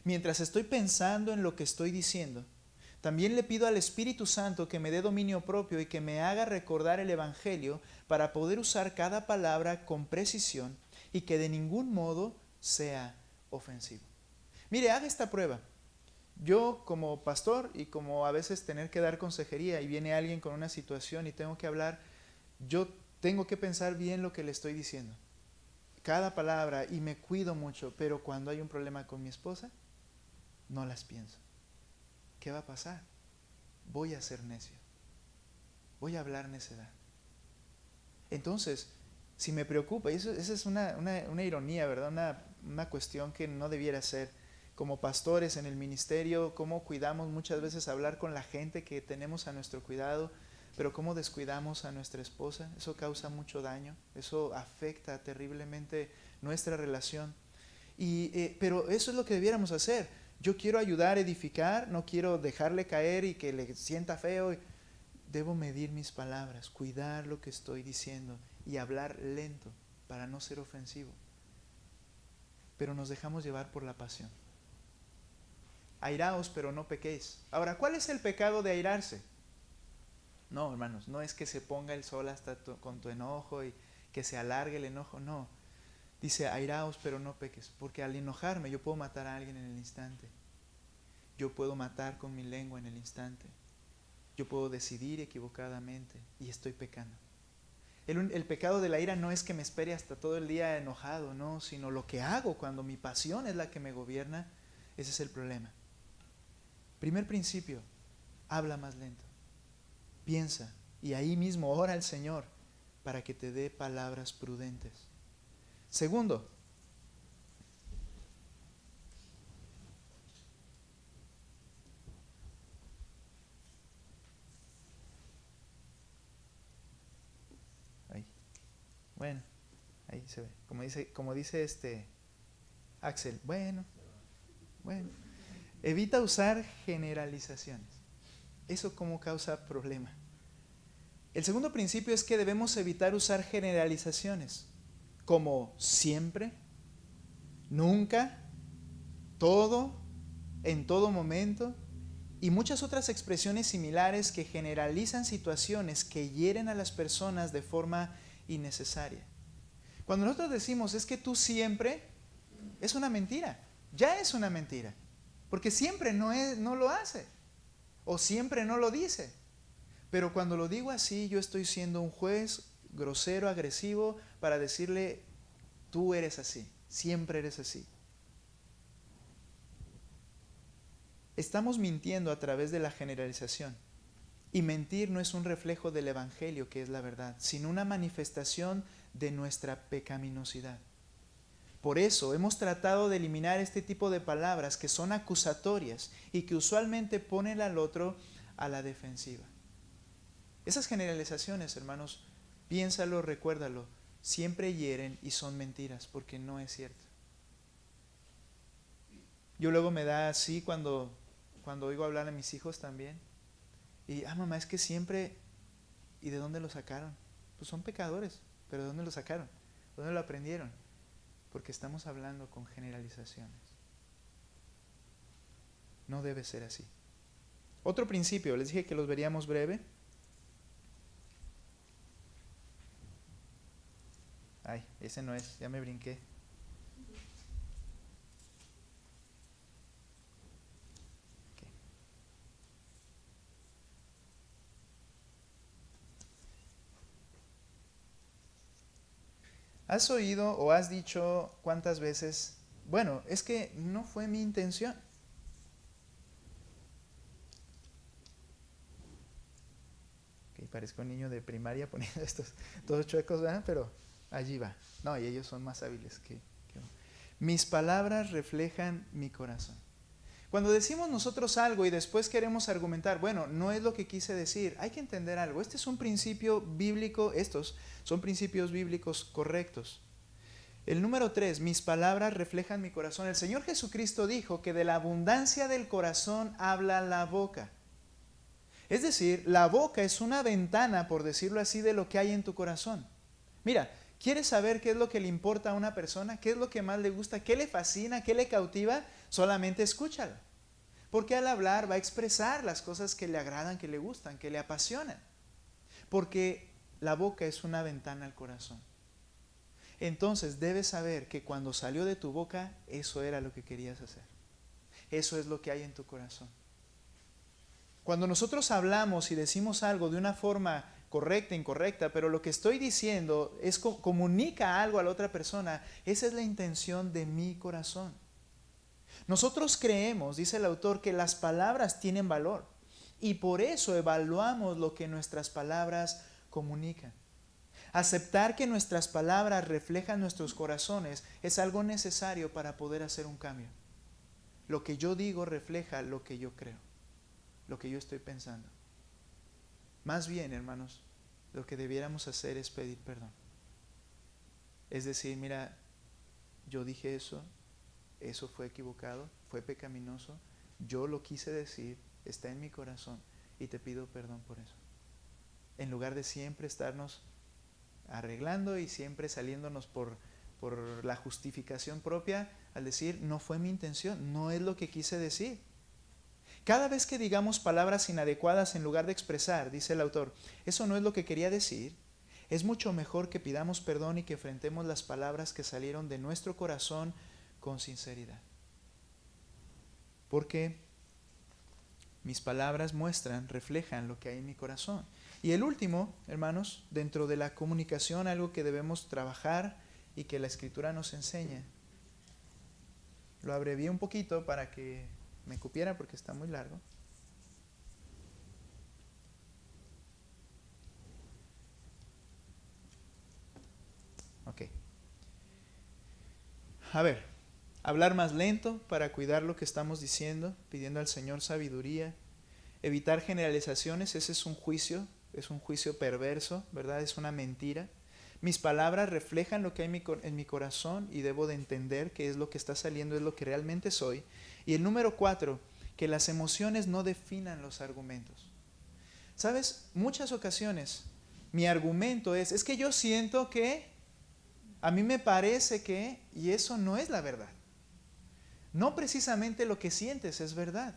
S1: Mientras estoy pensando en lo que estoy diciendo, también le pido al Espíritu Santo que me dé dominio propio y que me haga recordar el Evangelio para poder usar cada palabra con precisión y que de ningún modo sea ofensivo. Mire, haga esta prueba. Yo como pastor y como a veces tener que dar consejería y viene alguien con una situación y tengo que hablar, yo tengo que pensar bien lo que le estoy diciendo. Cada palabra, y me cuido mucho, pero cuando hay un problema con mi esposa, no las pienso. ¿Qué va a pasar? Voy a ser necio. Voy a hablar necedad. Entonces, si me preocupa, y esa es una ironía, ¿verdad? Una cuestión que no debiera ser. Como pastores en el ministerio, cómo cuidamos muchas veces hablar con la gente que tenemos a nuestro cuidado, pero cómo descuidamos a nuestra esposa. Eso causa mucho daño, eso afecta terriblemente nuestra relación. Pero eso es lo que debiéramos hacer. Yo quiero ayudar a edificar, no quiero dejarle caer y que le sienta feo. Debo medir mis palabras, cuidar lo que estoy diciendo y hablar lento para no ser ofensivo. Pero nos dejamos llevar por la pasión. Airaos, pero no pequéis. Ahora, ¿cuál es el pecado de airarse? No, hermanos, no es que se ponga el sol hasta con tu enojo y que se alargue el enojo, no. Dice, airaos, pero no peques, porque al enojarme yo puedo matar a alguien en el instante. Yo puedo matar con mi lengua en el instante. Yo puedo decidir equivocadamente y estoy pecando. El pecado de la ira no es que me espere hasta todo el día enojado, no, sino lo que hago cuando mi pasión es la que me gobierna, ese es el problema. Primer principio, habla más lento. Piensa y ahí mismo ora al Señor para que te dé palabras prudentes. Segundo, ahí. Bueno, ahí se ve. Como dice Axel, bueno. Evita usar generalizaciones. Eso como causa problema. El segundo principio es que debemos evitar usar generalizaciones como siempre, nunca, todo, en todo momento y muchas otras expresiones similares que generalizan situaciones que hieren a las personas de forma innecesaria. Cuando nosotros decimos es que tú siempre, es una mentira, ya es una mentira, porque siempre no lo hace o siempre no lo dice. Pero cuando lo digo así, yo estoy siendo un juez grosero, agresivo, para decirle, tú eres así, siempre eres así. Estamos mintiendo a través de la generalización. Y mentir no es un reflejo del Evangelio, que es la verdad, sino una manifestación de nuestra pecaminosidad. Por eso hemos tratado de eliminar este tipo de palabras que son acusatorias y que usualmente ponen al otro a la defensiva. Esas generalizaciones, hermanos, piénsalo, recuérdalo, siempre hieren y son mentiras, porque no es cierto. Yo luego me da así cuando oigo hablar a mis hijos también. Y, mamá, es que siempre, ¿y de dónde lo sacaron? Pues son pecadores, pero ¿de dónde lo sacaron? ¿De dónde lo aprendieron? Porque estamos hablando con generalizaciones. No debe ser así. Otro principio, les dije que los veríamos breve. Ay, ese no es, ya me brinqué. ¿Has oído o has dicho cuántas veces, bueno, es que no fue mi intención? Ok, parezco un niño de primaria poniendo estos todos chuecos, ¿verdad? Pero allí va. No, y ellos son más hábiles que mis palabras reflejan mi corazón. Cuando decimos nosotros algo y después queremos argumentar, bueno, no es lo que quise decir, hay que entender algo. Este es un principio bíblico, estos son principios bíblicos correctos. El número 3, mis palabras reflejan mi corazón. El Señor Jesucristo dijo que de la abundancia del corazón habla la boca. Es decir, la boca es una ventana, por decirlo así, de lo que hay en tu corazón. Mira, ¿quieres saber qué es lo que le importa a una persona? ¿Qué es lo que más le gusta? ¿Qué le fascina? ¿Qué le cautiva? Solamente escúchala. Porque al hablar va a expresar las cosas que le agradan, que le gustan, que le apasionan. Porque la boca es una ventana al corazón. Entonces debes saber que cuando salió de tu boca, eso era lo que querías hacer. Eso es lo que hay en tu corazón. Cuando nosotros hablamos y decimos algo de una forma correcta, incorrecta, pero lo que estoy diciendo es comunica algo a la otra persona, esa es la intención de mi corazón. Nosotros creemos, dice el autor, que las palabras tienen valor y por eso evaluamos lo que nuestras palabras comunican. Aceptar que nuestras palabras reflejan nuestros corazones es algo necesario para poder hacer un cambio. Lo que yo digo refleja lo que yo creo, lo que yo estoy pensando. Más bien, hermanos, lo que debiéramos hacer es pedir perdón. Es decir, mira, yo dije eso fue equivocado, fue pecaminoso, yo lo quise decir, está en mi corazón y te pido perdón por eso. En lugar de siempre estarnos arreglando y siempre saliéndonos por la justificación propia al decir, no fue mi intención, no es lo que quise decir. Cada vez que digamos palabras inadecuadas en lugar de expresar, dice el autor, eso no es lo que quería decir, es mucho mejor que pidamos perdón y que enfrentemos las palabras que salieron de nuestro corazón con sinceridad. Porque mis palabras muestran, reflejan lo que hay en mi corazón. Y el último, hermanos, dentro de la comunicación, algo que debemos trabajar y que la Escritura nos enseña. Lo abrevié un poquito para que me cupiera porque está muy largo. Ok. A ver, hablar más lento para cuidar lo que estamos diciendo, pidiendo al Señor sabiduría. Evitar generalizaciones, ese es un juicio perverso, ¿verdad? Es una mentira. Mis palabras reflejan lo que hay en mi corazón y debo de entender que es lo que está saliendo, es lo que realmente soy. Y el número 4, que las emociones no definan los argumentos. ¿Sabes? Muchas ocasiones mi argumento es que yo siento que, a mí me parece que, y eso no es la verdad. No precisamente lo que sientes es verdad.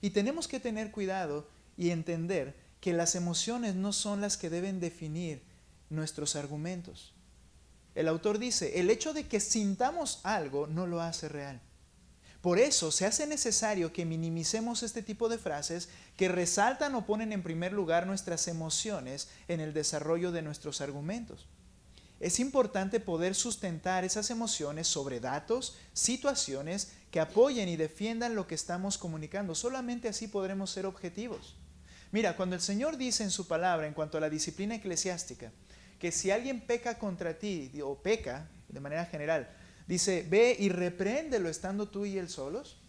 S1: Y tenemos que tener cuidado y entender que las emociones no son las que deben definir nuestros argumentos. El autor dice, el hecho de que sintamos algo no lo hace real. Por eso se hace necesario que minimicemos este tipo de frases que resaltan o ponen en primer lugar nuestras emociones en el desarrollo de nuestros argumentos. Es importante poder sustentar esas emociones sobre datos, situaciones que apoyen y defiendan lo que estamos comunicando. Solamente así podremos ser objetivos. Mira, cuando el Señor dice en su palabra, en cuanto a la disciplina eclesiástica, que si alguien peca contra ti, o peca de manera general, dice, ve y repréndelo estando tú y él solos.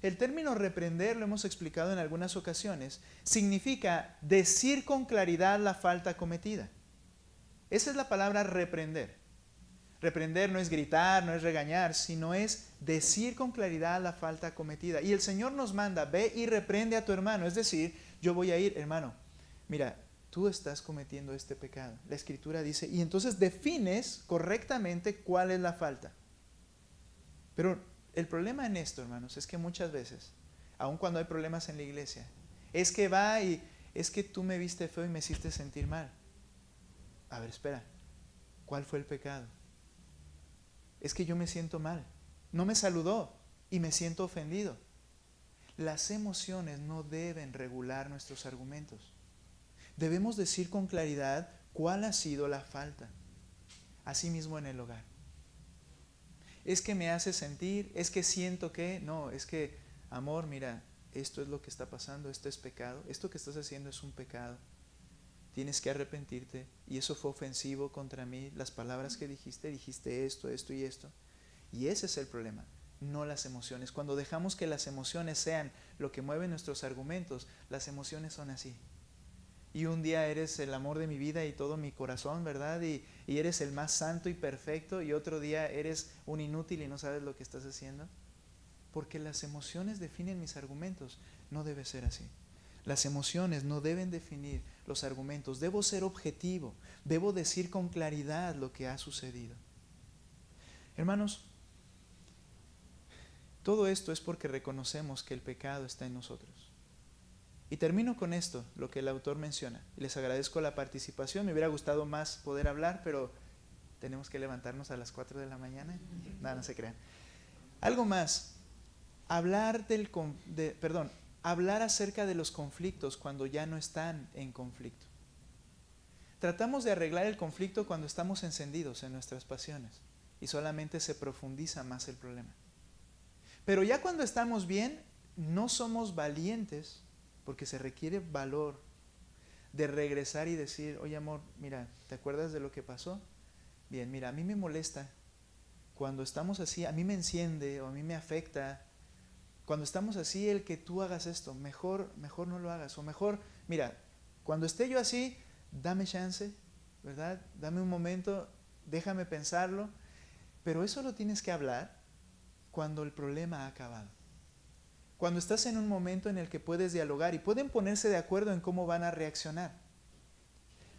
S1: El término reprender, lo hemos explicado en algunas ocasiones, significa decir con claridad la falta cometida. Esa es la palabra reprender. Reprender no es gritar, no es regañar, sino es decir con claridad la falta cometida. Y el Señor nos manda, ve y reprende a tu hermano. Es decir, yo voy a ir, hermano, mira, tú estás cometiendo este pecado. La Escritura dice, y entonces defines correctamente cuál es la falta. Pero el problema en esto, hermanos, es que muchas veces, aun cuando hay problemas en la iglesia, es que va y es que tú me viste feo y me hiciste sentir mal. A ver, espera, ¿cuál fue el pecado? Es que yo me siento mal, no me saludó y me siento ofendido. Las emociones no deben regular nuestros argumentos. Debemos decir con claridad cuál ha sido la falta. Asimismo en el hogar. Es que me hace sentir, es que siento que, no, es que, amor, mira, esto es lo que está pasando, esto es pecado, esto que estás haciendo es un pecado. Tienes que arrepentirte y eso fue ofensivo contra mí, las palabras que dijiste esto, esto y esto. Y ese es el problema, no las emociones. Cuando dejamos que las emociones sean lo que mueve nuestros argumentos, las emociones son así. Y un día eres el amor de mi vida y todo mi corazón, ¿verdad? Y eres el más santo y perfecto, y otro día eres un inútil y no sabes lo que estás haciendo. Porque las emociones definen mis argumentos. No debe ser así. Las emociones no deben definir los argumentos. Debo ser objetivo. Debo decir con claridad lo que ha sucedido. Hermanos, todo esto es porque reconocemos que el pecado está en nosotros. Y termino con esto, lo que el autor menciona. Les agradezco la participación. Me hubiera gustado más poder hablar, pero tenemos que levantarnos a las 4 de la mañana. No se crean. Algo más. Hablar acerca de los conflictos cuando ya no están en conflicto. Tratamos de arreglar el conflicto cuando estamos encendidos en nuestras pasiones y solamente se profundiza más el problema. Pero ya cuando estamos bien, no somos valientes, porque se requiere valor de regresar y decir, oye amor, mira, ¿te acuerdas de lo que pasó? Bien, mira, a mí me molesta cuando estamos así, a mí me enciende o a mí me afecta. Cuando estamos así, el que tú hagas esto, mejor no lo hagas. O mejor, mira, cuando esté yo así, dame chance, ¿verdad? Dame un momento, déjame pensarlo. Pero eso lo tienes que hablar cuando el problema ha acabado. Cuando estás en un momento en el que puedes dialogar y pueden ponerse de acuerdo en cómo van a reaccionar.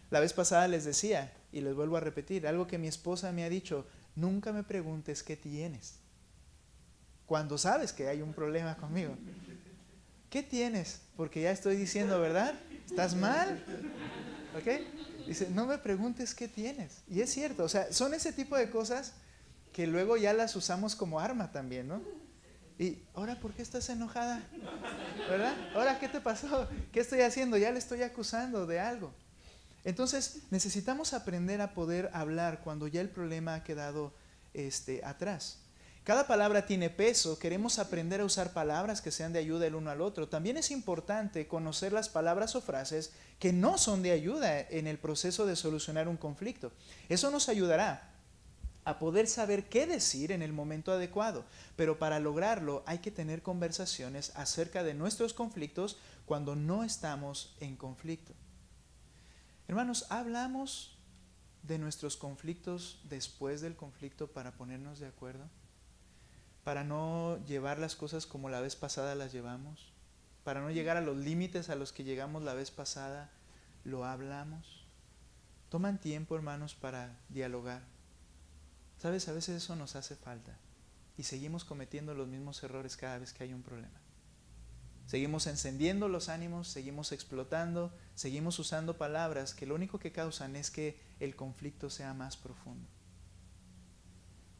S1: La vez pasada les decía, y les vuelvo a repetir, algo que mi esposa me ha dicho, nunca me preguntes qué tienes. Cuando sabes que hay un problema conmigo. ¿Qué tienes? Porque ya estoy diciendo, ¿verdad? ¿Estás mal? ¿Ok? Dice, no me preguntes qué tienes. Y es cierto, o sea, son ese tipo de cosas que luego ya las usamos como arma también, ¿no? Y, ¿ahora por qué estás enojada? ¿Verdad? ¿Ahora qué te pasó? ¿Qué estoy haciendo? Ya le estoy acusando de algo. Entonces, necesitamos aprender a poder hablar cuando ya el problema ha quedado atrás. Cada palabra tiene peso, queremos aprender a usar palabras que sean de ayuda el uno al otro. También es importante conocer las palabras o frases que no son de ayuda en el proceso de solucionar un conflicto. Eso nos ayudará a poder saber qué decir en el momento adecuado. Pero para lograrlo hay que tener conversaciones acerca de nuestros conflictos cuando no estamos en conflicto. Hermanos, ¿hablamos de nuestros conflictos después del conflicto para ponernos de acuerdo? Para no llevar las cosas como la vez pasada las llevamos. Para no llegar a los límites a los que llegamos la vez pasada, ¿lo hablamos? Toman tiempo, hermanos, para dialogar. ¿Sabes? A veces eso nos hace falta. Y seguimos cometiendo los mismos errores cada vez que hay un problema. Seguimos encendiendo los ánimos, seguimos explotando, seguimos usando palabras que lo único que causan es que el conflicto sea más profundo.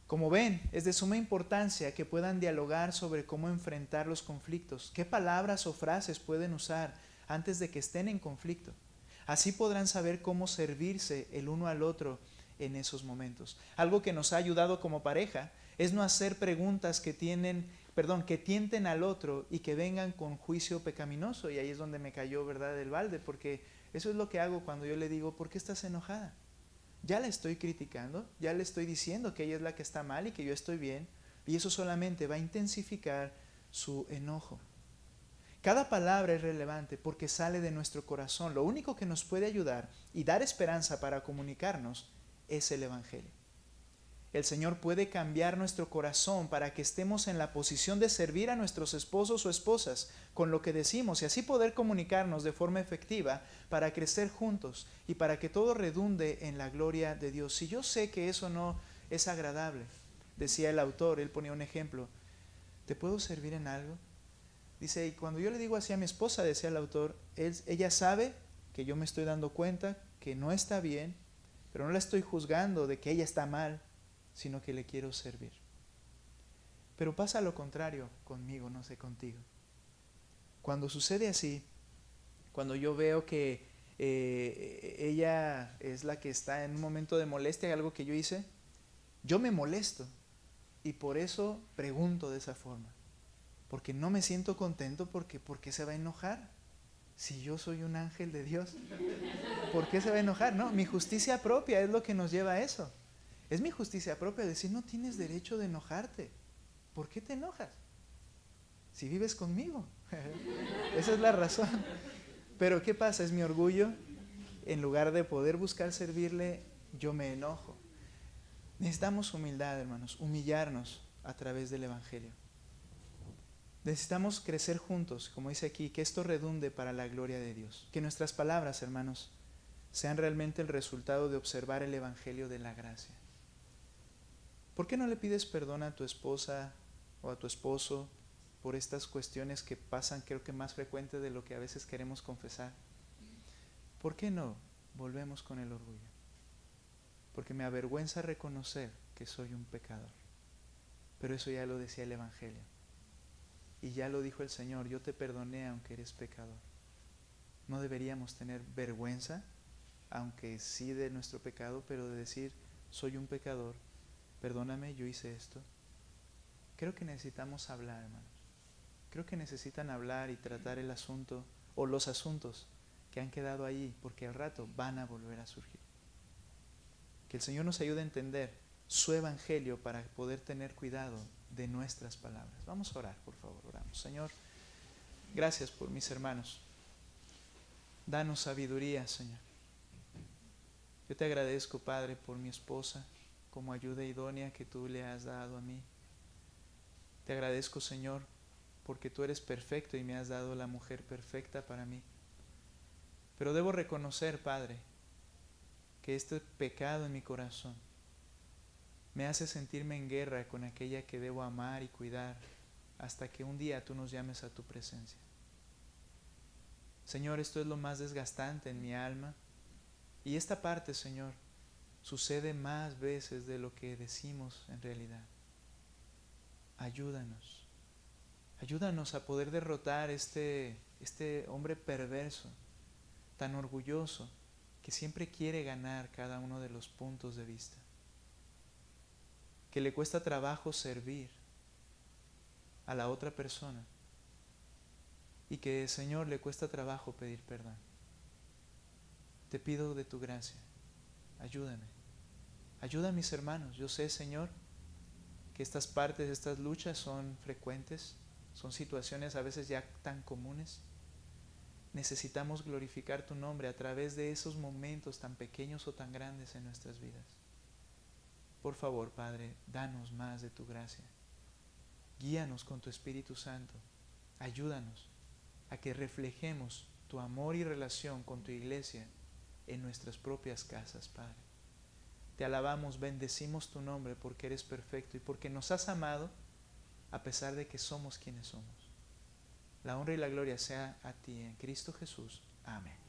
S1: Como ven, es de suma importancia que puedan dialogar sobre cómo enfrentar los conflictos, qué palabras o frases pueden usar antes de que estén en conflicto. Así podrán saber cómo servirse el uno al otro en esos momentos. Algo que nos ha ayudado como pareja es no hacer preguntas que tienten al otro y que vengan con juicio pecaminoso. Y ahí es donde me cayó, ¿verdad?, el balde, porque eso es lo que hago cuando yo le digo, ¿por qué estás enojada? Ya la estoy criticando, ya le estoy diciendo que ella es la que está mal y que yo estoy bien, y eso solamente va a intensificar su enojo. Cada palabra es relevante porque sale de nuestro corazón. Lo único que nos puede ayudar y dar esperanza para comunicarnos es el Evangelio. El Señor puede cambiar nuestro corazón para que estemos en la posición de servir a nuestros esposos o esposas con lo que decimos y así poder comunicarnos de forma efectiva para crecer juntos y para que todo redunde en la gloria de Dios. Si yo sé que eso no es agradable, decía el autor, él ponía un ejemplo, ¿te puedo servir en algo? Dice, y cuando yo le digo así a mi esposa, decía el autor, ella sabe que yo me estoy dando cuenta que no está bien, pero no la estoy juzgando de que ella está mal, sino que le quiero servir. Pero pasa lo contrario conmigo, no sé contigo. Cuando sucede así, cuando yo veo que ella es la que está en un momento de molestia, algo que yo hice, yo me molesto y por eso pregunto de esa forma. Porque no me siento contento, porque ¿por qué se va a enojar? Si yo soy un ángel de Dios, ¿por qué se va a enojar? No, mi justicia propia es lo que nos lleva a eso. Es mi justicia propia decir, no tienes derecho de enojarte. ¿Por qué te enojas? Si vives conmigo. Esa es la razón. Pero ¿qué pasa? Es mi orgullo. En lugar de poder buscar servirle, yo me enojo. Necesitamos humildad, hermanos, humillarnos a través del Evangelio. Necesitamos crecer juntos, como dice aquí, que esto redunde para la gloria de Dios. Que nuestras palabras, hermanos, sean realmente el resultado de observar el Evangelio de la gracia. ¿Por qué no le pides perdón a tu esposa o a tu esposo por estas cuestiones que pasan, creo que más frecuente de lo que a veces queremos confesar? ¿Por qué no volvemos con el orgullo? Porque me avergüenza reconocer que soy un pecador. Pero eso ya lo decía el Evangelio. Y ya lo dijo el Señor, yo te perdoné aunque eres pecador. No deberíamos tener vergüenza, aunque sí de nuestro pecado, pero de decir, soy un pecador, perdóname, yo hice esto. Creo que necesitamos hablar, hermanos. Creo que necesitan hablar y tratar el asunto o los asuntos que han quedado ahí, porque al rato van a volver a surgir. Que el Señor nos ayude a entender su Evangelio para poder tener cuidado de nuestras palabras. Vamos a orar, por favor, oramos. Señor, gracias por mis hermanos. Danos sabiduría, Señor. Yo te agradezco, Padre, por mi esposa, como ayuda idónea que tú le has dado a mí. Te agradezco, Señor, porque tú eres perfecto y me has dado la mujer perfecta para mí. Pero debo reconocer, Padre, que este pecado en mi corazón me hace sentirme en guerra con aquella que debo amar y cuidar hasta que un día tú nos llames a tu presencia. Señor, esto es lo más desgastante en mi alma. Y esta parte, Señor, sucede más veces de lo que decimos en realidad. Ayúdanos. Ayúdanos a poder derrotar este hombre perverso, tan orgulloso, que siempre quiere ganar cada uno de los puntos de vista. Que le cuesta trabajo servir a la otra persona y que, Señor, le cuesta trabajo pedir perdón. Te pido de tu gracia, ayúdame. Ayuda a mis hermanos. Yo sé, Señor, que estas partes, estas luchas son frecuentes, son situaciones a veces ya tan comunes. Necesitamos glorificar tu nombre a través de esos momentos tan pequeños o tan grandes en nuestras vidas. Por favor, Padre, danos más de tu gracia. Guíanos con tu Espíritu Santo. Ayúdanos a que reflejemos tu amor y relación con tu iglesia en nuestras propias casas, Padre. Te alabamos, bendecimos tu nombre porque eres perfecto y porque nos has amado a pesar de que somos quienes somos. La honra y la gloria sea a ti en Cristo Jesús. Amén.